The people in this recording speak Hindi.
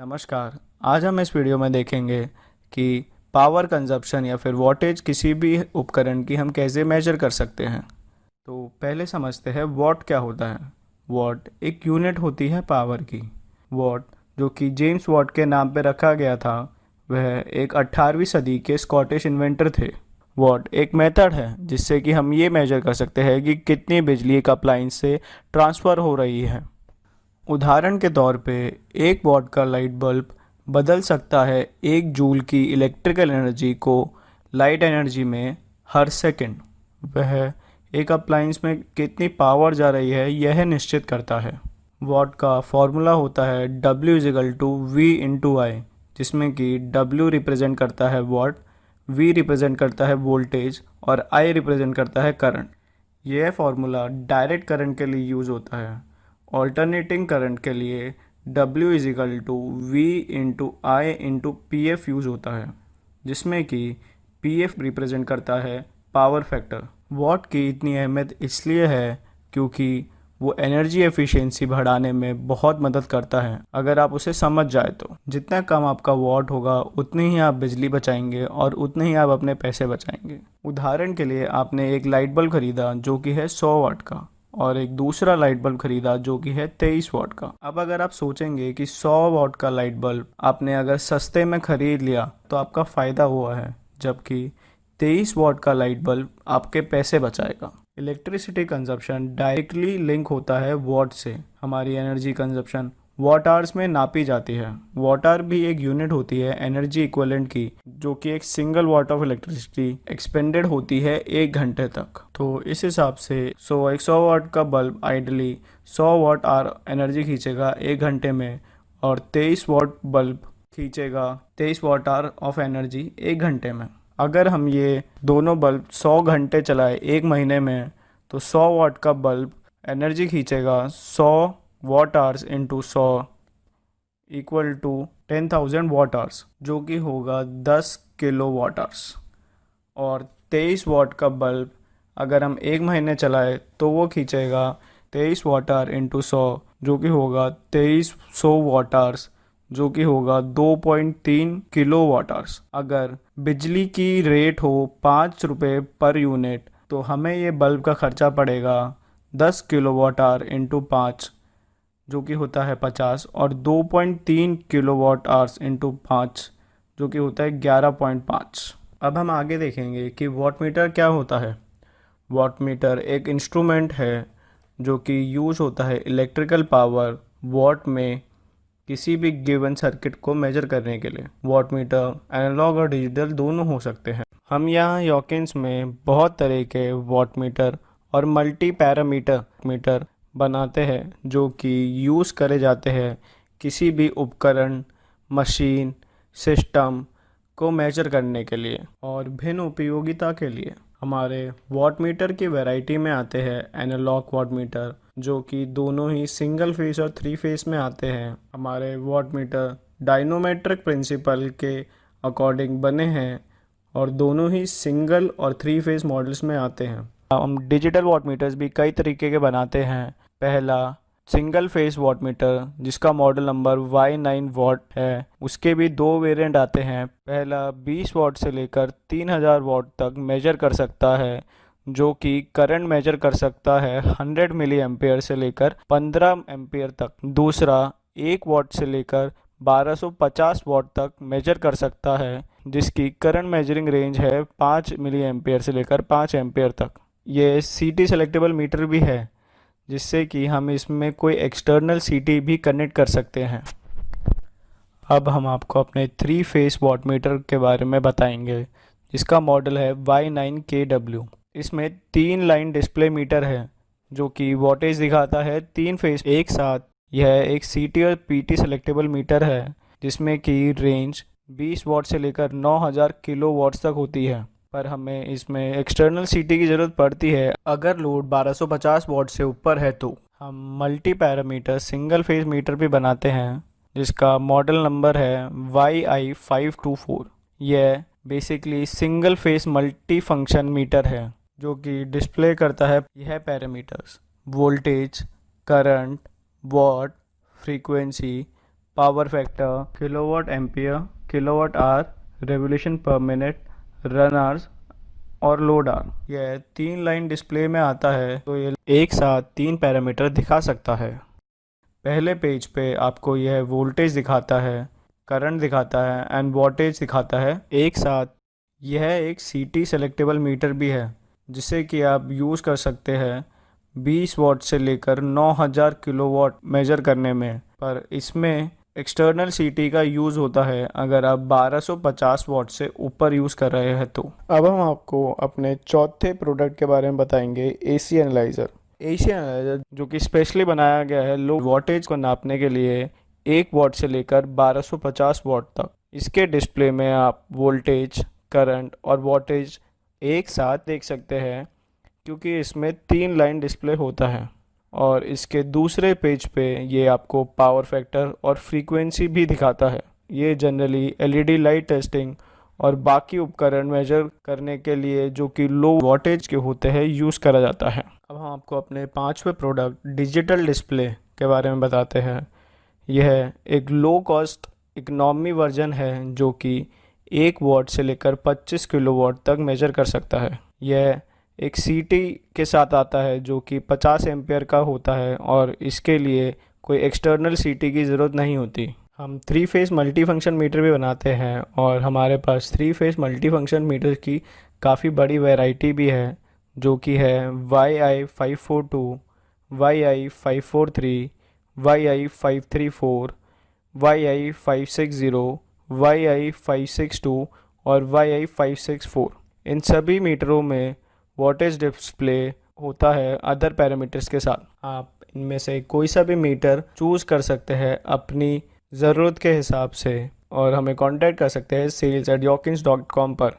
नमस्कार। आज हम इस वीडियो में देखेंगे कि पावर कंजप्शन या फिर वॉटेज किसी भी उपकरण की हम कैसे मेजर कर सकते हैं। तो पहले समझते हैं वॉट क्या होता है। वॉट एक यूनिट होती है पावर की। वॉट जो कि जेम्स वॉट के नाम पे रखा गया था, वह एक 18वीं सदी के स्कॉटिश इन्वेंटर थे। वॉट एक मेथड है जिससे कि हम ये मेजर कर सकते हैं कि कितनी बिजली एक अप्लायंस से ट्रांसफ़र हो रही है। उदाहरण के तौर पे 1 वॉट का लाइट बल्ब बदल सकता है 1 जूल की इलेक्ट्रिकल एनर्जी को लाइट एनर्जी में हर सेकंड। वह एक अप्लायंस में कितनी पावर जा रही है यह निश्चित करता है। वॉट का फॉर्मूला होता है W = V × I, जिसमें कि W रिप्रेजेंट करता है वॉट, V रिप्रेजेंट करता है वोल्टेज और I रिप्रेजेंट करता है करंट। यह फॉर्मूला डायरेक्ट करंट के लिए यूज़ होता है। ऑल्टरनेटिंग करंट के लिए W = V × I × PF use होता है, जिसमें कि PF रिप्रेजेंट करता है पावर फैक्टर। वॉट की इतनी अहमियत इसलिए है क्योंकि वो एनर्जी एफिशिएंसी बढ़ाने में बहुत मदद करता है। अगर आप उसे समझ जाए तो जितना कम आपका वॉट होगा उतनी ही आप बिजली बचाएंगे और उतने ही आप अपने पैसे बचाएंगे। उदाहरण के लिए आपने एक लाइट बल्ब खरीदा जो कि है 100 वाट का और एक दूसरा लाइट बल्ब खरीदा जो कि है 23 वाट का। अब अगर आप सोचेंगे कि 100 वाट का लाइट बल्ब आपने अगर सस्ते में खरीद लिया तो आपका फ़ायदा हुआ है, जबकि 23 वाट का लाइट बल्ब आपके पैसे बचाएगा। इलेक्ट्रिसिटी कंजप्शन डायरेक्टली लिंक होता है वॉट से। हमारी एनर्जी कंजप्शन वॉट आवर्स में नापी जाती है। वॉट आवर भी एक यूनिट होती है एनर्जी इक्विवेलेंट की, जो कि एक single watt of electricity expended होती है 1 घंटे तक। तो इस हिसाब से 100 वाट का bulb ideally 100 watt hour energy खींचेगा 1 घंटे में, और 23 वाट बल्ब खींचेगा 23 वाट आवर ऑफ एनर्जी 1 घंटे में। अगर हम ये दोनों बल्ब 100 घंटे चलाए 1 महीने में, तो 100 वाट का बल्ब एनर्जी खींचेगा 100 वाट आवर्स इंटू 100 = 10,000 वाट आवर्स, जो कि होगा 10 किलो वाट आवर्स। और 23 वाट का बल्ब अगर हम 1 महीने चलाए तो वो खींचेगा 23 वाट आवर इंटू 100, जो कि होगा 2300 वाट आवर्स, जो कि होगा 2.3 किलो वाट आवर्स। अगर बिजली की रेट हो 5 रुपये पर यूनिट, तो हमें ये बल्ब का खर्चा पड़ेगा 10 किलो वाट आवर इंटू 5, जो कि होता है 50, और 2.3 किलो वाट आवर्स इंटू 5, जो कि होता है 11.5। अब हम आगे देखेंगे कि वॉटमीटर क्या होता है। वॉटमीटर एक इंस्ट्रूमेंट है जो कि यूज़ होता है इलेक्ट्रिकल पावर वॉट में किसी भी गिवन सर्किट को मेजर करने के लिए। वॉटमीटर एनालॉग और डिजिटल दोनों हो सकते हैं। हम यहाँ यॉकिंस में बहुत तरह के वॉटमीटर और मल्टी पैरामीटर मीटर बनाते हैं जो कि यूज़ करे जाते हैं किसी भी उपकरण, मशीन, सिस्टम को मेजर करने के लिए और भिन्न उपयोगिता के लिए। हमारे वॉटमीटर की वैरायटी में आते हैं एनालॉग वॉटमीटर, जो कि दोनों ही सिंगल फेस और 3 फेस में आते हैं। हमारे वॉटमीटर डायनोमेट्रिक प्रिंसिपल के अकॉर्डिंग बने हैं और दोनों ही सिंगल और 3 फेस मॉडल्स में आते हैं। हम डिजिटल वॉटमीटर्स भी कई तरीके के बनाते हैं। पहला सिंगल फेस वॉटमीटर जिसका मॉडल नंबर Y9 वॉट है, उसके भी 2 वेरिएंट आते हैं। पहला 20 वॉट से लेकर 3000 वॉट तक मेजर कर सकता है, जो कि करंट मेजर कर सकता है 100 मिली एम्पेयर से लेकर 15 एम्पेयर तक। दूसरा 1 वॉट से लेकर 1250 वॉट तक मेजर कर सकता है, जिसकी करंट मेजरिंग रेंज है 5 मिली एम्पेयर से लेकर 5 एम्पेयर तक। ये CT सेलेक्टेबल मीटर भी है, जिससे कि हम इसमें कोई एक्सटर्नल CT भी कनेक्ट कर सकते हैं। अब हम आपको अपने 3 फेस वॉटमीटर के बारे में बताएंगे, जिसका मॉडल है Y9KW। इसमें 3 लाइन डिस्प्ले मीटर है जो कि वॉटेज दिखाता है 3 फेस एक साथ। यह एक CT और PT सेलेक्टेबल मीटर है जिसमें कि रेंज 20 वॉट से लेकर 9000 किलो वॉट्स तक होती है, पर हमें इसमें एक्सटर्नल CT की ज़रूरत पड़ती है अगर लोड 1250 वॉट से ऊपर है। तो हम multi parameter single phase meter भी बनाते हैं जिसका मॉडल नंबर है YI524। यह basically single phase multi function meter है जो कि डिस्प्ले करता है यह parameters: voltage, current, watt, frequency, power factor, kilowatt ampere, kilowatt hour, revolution per minute, run hours और लोड आवर। यह 3 लाइन डिस्प्ले में आता है, तो ये एक साथ 3 पैरामीटर दिखा सकता है। पहले पेज पे आपको यह वोल्टेज दिखाता है, करंट दिखाता है एंड वॉटेज दिखाता है एक साथ। यह एक सीटी सेलेक्टेबल मीटर भी है, जिसे कि आप यूज़ कर सकते हैं 20 वॉट से लेकर 9000 किलोवाट मेजर करने में। पर इसमें एक्सटर्नल सीटी का यूज़ होता है अगर आप 1250 वॉट से ऊपर यूज़ कर रहे हैं तो। अब हम आपको अपने चौथे प्रोडक्ट के बारे में बताएंगे, एसी एनालाइज़र। एसी एनालाइज़र जो कि स्पेशली बनाया गया है लो वॉटेज को नापने के लिए, 1 वॉट से लेकर 1250 वॉट तक। इसके डिस्प्ले में आप वोल्टेज, करंट और वॉटेज एक साथ देख सकते हैं, क्योंकि इसमें 3 लाइन डिस्प्ले होता है। और इसके दूसरे पेज पे ये आपको पावर फैक्टर और फ्रीक्वेंसी भी दिखाता है। ये जनरली एलईडी लाइट टेस्टिंग और बाकी उपकरण मेजर करने के लिए जो कि लो वॉटेज के होते हैं यूज़ करा जाता है। अब हम आपको अपने 5वें प्रोडक्ट डिजिटल डिस्प्ले के बारे में बताते हैं। यह एक लो कॉस्ट इकोनॉमी वर्जन है जो कि 1 वॉट से लेकर 25 किलोवाट तक मेजर कर सकता है। यह एक सीटी के साथ आता है जो कि 50 एम्पियर का होता है और इसके लिए कोई एक्सटर्नल सीटी की ज़रूरत नहीं होती। हम 3 फेस मल्टी फंक्शन मीटर भी बनाते हैं और हमारे पास 3 फेस मल्टी फंक्शन मीटर की काफ़ी बड़ी वैरायटी भी है, जो कि है YI542, YI543, YI534, YI560, YI562 और YI564। इन सभी मीटरों में वॉटेज डिस्प्ले होता है अदर पैरामीटर्स के साथ। आप इनमें से कोई सा भी मीटर चूज़ कर सकते हैं अपनी ज़रूरत के हिसाब से और हमें कांटेक्ट कर सकते हैं sales@yorkins.com पर।